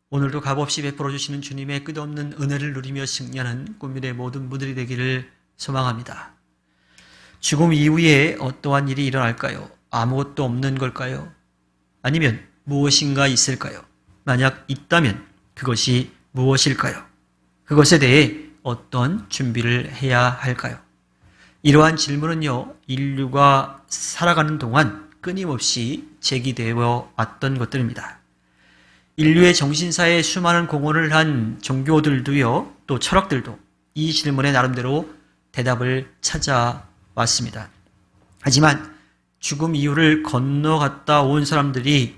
오늘도 값없이 베풀어 주시는 주님의 끝없는 은혜를 누리며 승리하는 꿈미래 모든 분들이 되기를 소망합니다. 죽음 이후에 어떠한 일이 일어날까요? 아무것도 없는 걸까요? 아니면 무엇인가 있을까요? 만약 있다면 그것이 무엇일까요? 그것에 대해 어떤 준비를 해야 할까요? 이러한 질문은요, 인류가 살아가는 동안 끊임없이 제기되어 왔던 것들입니다. 인류의 정신사에 수많은 공헌을 한 종교들도요, 또 철학들도 이 질문에 나름대로 대답을 찾아왔습니다. 하지만 죽음 이후를 건너갔다 온 사람들이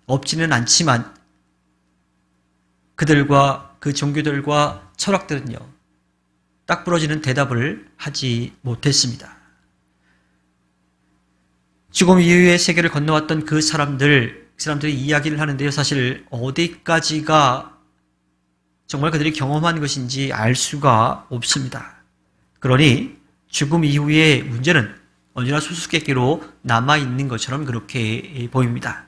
없지는 않지만 그들과 그 종교들과 철학들은요, 딱 부러지는 대답을 하지 못했습니다. 죽음 이후의 세계를 건너왔던 그 사람들이 이야기를 하는데요, 사실 어디까지가 정말 그들이 경험한 것인지 알 수가 없습니다. 그러니 죽음 이후의 문제는 언제나 수수께끼로 남아있는 것처럼 그렇게 보입니다.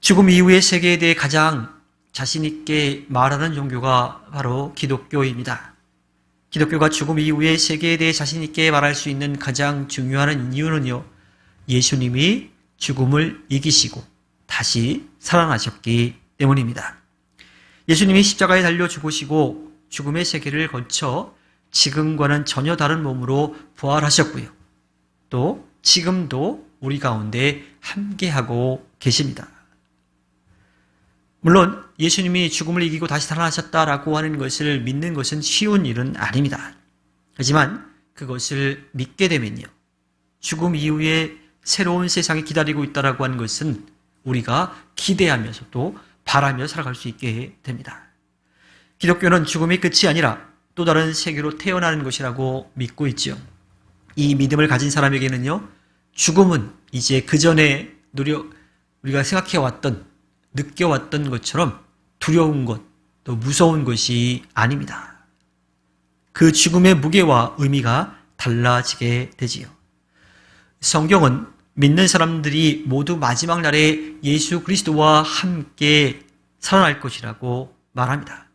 죽음 이후의 세계에 대해 가장 자신있게 말하는 종교가 바로 기독교입니다. 기독교가 죽음 이후의 세계에 대해 자신있게 말할 수 있는 가장 중요한 이유는요, 예수님이 죽음을 이기시고 다시 살아나셨기 때문입니다. 예수님이 십자가에 달려 죽으시고 죽음의 세계를 거쳐 지금과는 전혀 다른 몸으로 부활하셨고요. 또 지금도 우리 가운데 함께하고 계십니다. 물론 예수님이 죽음을 이기고 다시 살아나셨다라고 하는 것을 믿는 것은 쉬운 일은 아닙니다. 하지만 그것을 믿게 되면요, 죽음 이후에 새로운 세상이 기다리고 있다라고 하는 것은 우리가 기대하면서도 바라며 살아갈 수 있게 됩니다. 기독교는 죽음이 끝이 아니라 또 다른 세계로 태어나는 것이라고 믿고 있지요. 이 믿음을 가진 사람에게는요, 죽음은 이제 그 전에 우리가 생각해왔던, 느껴왔던 것처럼 두려운 것, 또 무서운 것이 아닙니다. 그 죽음의 무게와 의미가 달라지게 되지요. 성경은 믿는 사람들이 모두 마지막 날에 예수 그리스도와 함께 살아날 것이라고 말합니다.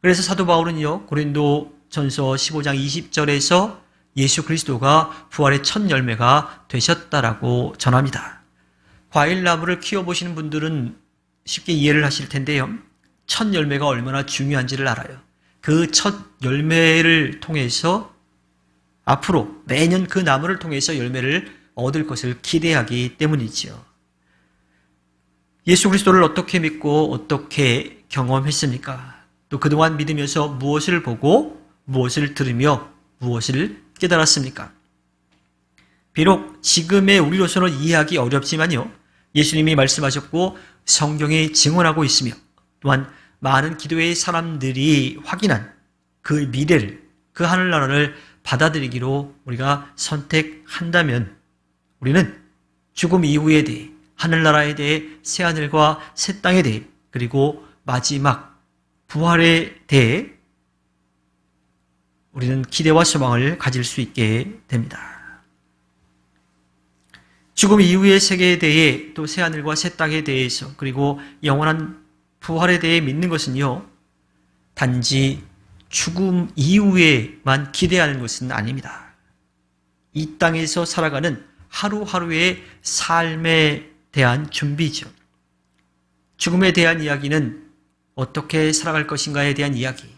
그래서 사도 바울은요, 고린도전서 15장 20절에서 예수 그리스도가 부활의 첫 열매가 되셨다라고 전합니다. 과일나무를 키워보시는 분들은 쉽게 이해를 하실 텐데요, 첫 열매가 얼마나 중요한지를 알아요. 그 첫 열매를 통해서 앞으로 매년 그 나무를 통해서 열매를 얻을 것을 기대하기 때문이지요. 예수 그리스도를 어떻게 믿고 어떻게 경험했습니까? 또 그동안 믿으면서 무엇을 보고 무엇을 들으며 무엇을 깨달았습니까? 비록 지금의 우리로서는 이해하기 어렵지만요, 예수님이 말씀하셨고 성경이 증언하고 있으며 또한 많은 기도의 사람들이 확인한 그 미래를, 그 하늘나라를 받아들이기로 우리가 선택한다면 우리는 죽음 이후에 대해, 하늘나라에 대해, 새하늘과 새 땅에 대해, 그리고 마지막 부활에 대해 우리는 기대와 소망을 가질 수 있게 됩니다. 죽음 이후의 세계에 대해, 또 새하늘과 새 땅에 대해서, 그리고 영원한 부활에 대해 믿는 것은요, 단지 죽음 이후에만 기대하는 것은 아닙니다. 이 땅에서 살아가는 하루하루의 삶에 대한 준비죠. 죽음에 대한 이야기는 어떻게 살아갈 것인가에 대한 이야기,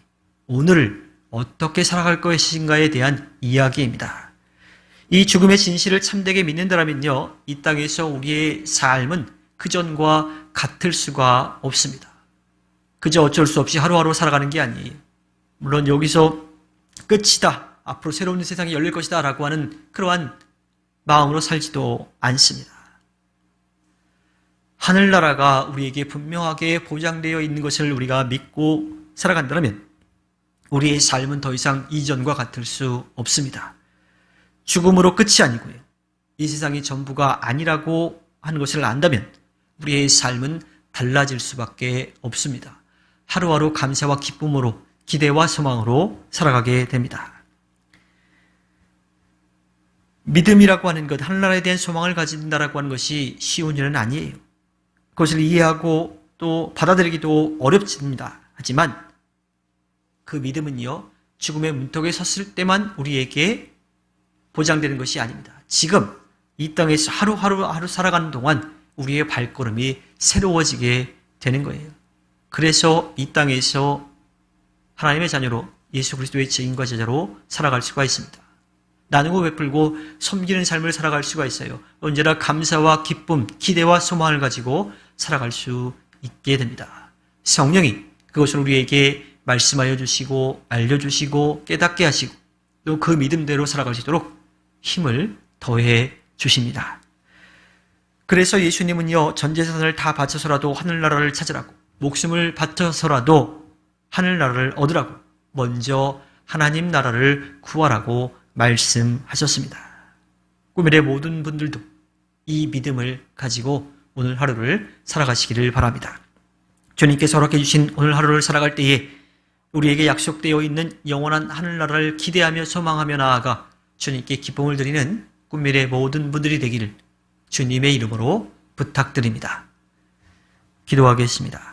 오늘을 어떻게 살아갈 것인가에 대한 이야기입니다. 이 죽음의 진실을 참되게 믿는다면요, 이 땅에서 우리의 삶은 그전과 같을 수가 없습니다. 그저 어쩔 수 없이 하루하루 살아가는 게 아니에요. 물론 여기서 끝이다, 앞으로 새로운 세상이 열릴 것이다 라고 하는 그러한 마음으로 살지도 않습니다. 하늘나라가 우리에게 분명하게 보장되어 있는 것을 우리가 믿고 살아간다면 우리의 삶은 더 이상 이전과 같을 수 없습니다. 죽음으로 끝이 아니고요, 이 세상이 전부가 아니라고 하는 것을 안다면 우리의 삶은 달라질 수밖에 없습니다. 하루하루 감사와 기쁨으로, 기대와 소망으로 살아가게 됩니다. 믿음이라고 하는 것, 하늘나라에 대한 소망을 가진다라고 하는 것이 쉬운 일은 아니에요. 그것을 이해하고 또 받아들이기도 어렵습니다. 하지만 그 믿음은요, 죽음의 문턱에 섰을 때만 우리에게 보장되는 것이 아닙니다. 지금 이 땅에서 하루 살아가는 동안 우리의 발걸음이 새로워지게 되는 거예요. 그래서 이 땅에서 하나님의 자녀로 예수 그리스도의 증인과 제자로 살아갈 수가 있습니다. 나누고 베풀고 섬기는 삶을 살아갈 수가 있어요. 언제나 감사와 기쁨, 기대와 소망을 가지고 살아갈 수 있게 됩니다. 성령이 그것을 우리에게 말씀하여 주시고 알려주시고 깨닫게 하시고 또 그 믿음대로 살아갈 수 있도록 힘을 더해 주십니다. 그래서 예수님은요, 전 재산을 다 바쳐서라도 하늘나라를 찾으라고, 목숨을 바쳐서라도 하늘나라를 얻으라고, 먼저 하나님 나라를 구하라고 말씀하셨습니다. 꿈일의 모든 분들도 이 믿음을 가지고 오늘 하루를 살아가시기를 바랍니다. 주님께서 허락해 주신 오늘 하루를 살아갈 때에 우리에게 약속되어 있는 영원한 하늘나라를 기대하며 소망하며 나아가 주님께 기쁨을 드리는 꿈일의 모든 분들이 되기를 주님의 이름으로 부탁드립니다. 기도하겠습니다.